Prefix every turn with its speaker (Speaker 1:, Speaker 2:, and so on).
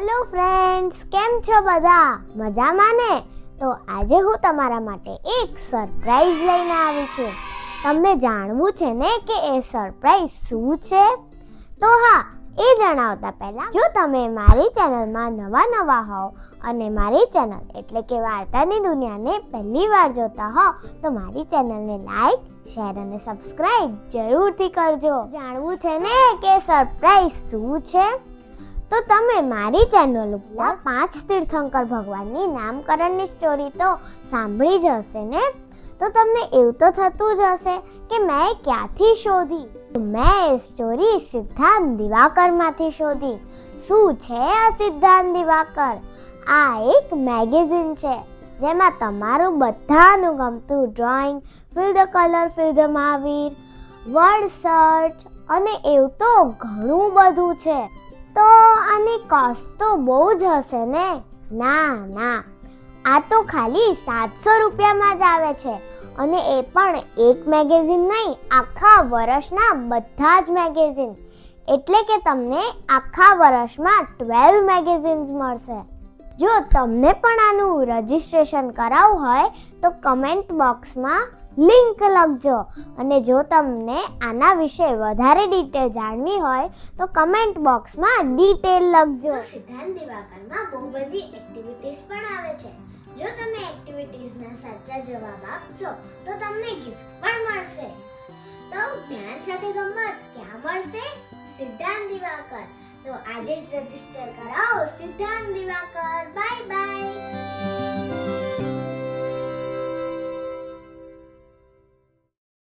Speaker 1: Hello friends, કેમ છો બધા? મજામાં ને? તો આજે હું તમારા માટે એક સરપ્રાઈઝ લઈને આવી છું. તમને જાણવું છે ને કે એ સરપ્રાઈઝ શું છે? તો હા, એ જણાવતા પહેલા જો તમે મારી ચેનલમાં નવા હોવ અને મારી ચેનલ એટલે કે વાર્તાની દુનિયાને પહેલી વાર જોતા હો તો મારી ચેનલને લાઈક, શેર અને સબસ્ક્રાઇબ જરૂરથી કરજો. જાણવું છે ને કે સરપ્રાઈઝ શું છે? તો તમે મારી ચેનલ ઉપર 5 તીર્થંકર ભગવાનની નામકરણની સ્ટોરી તો સાંભળી જ હશે ને? તો તમને એવું તો થતું જ હશે કે મેં ક્યાંથી શોધી. મેં એ સ્ટોરી સિદ્ધાંત દિવાકરમાંથી શોધી. શું છે આ સિદ્ધાંત દિવાકર? આ એક મેગેઝિન છે જેમાં તમારું બધાનું ગમતું drawing, fill the colour, fill the Mahavir, word search અને એવું તો ઘણું બધું છે. તો આની કોસ્ટ તો બહુ જ હશે ને? ના, આ તો ખાલી 700 રૂપિયામાં જ આવે છે અને એ પણ એક મેગેઝિન નહીં, આખા વર્ષના બધા જ મેગેઝિન. એટલે કે તમને આખા વર્ષમાં 12 મેગેઝિન્સ મળશે. જો તમને પણ આનું રજિસ્ટ્રેશન કરાવવું હોય તો કમેન્ટ બોક્સમાં લિંક લખજો અને જો તમને આના વિશે વધારે ડિટેલ જાણવી હોય તો કમેન્ટ બોક્સમાં ડિટેલ લખજો. સિદ્ધાંત દિવાકરમાં બહુ બધી એક્ટિવિટીઝ પણ આવે છે. જો તમે એક્ટિવિટીઝના સાચા જવાબ આપશો તો તમને ગિફ્ટ પણ મળશે. તો જ્ઞાન સાથે ગમ્મત ક્યાં મળશે? સિદ્ધાંત દિવાકર. તો આજે જ રજીસ્ટર કરાવો સિદ્ધાંત દિવાકર. Bye bye.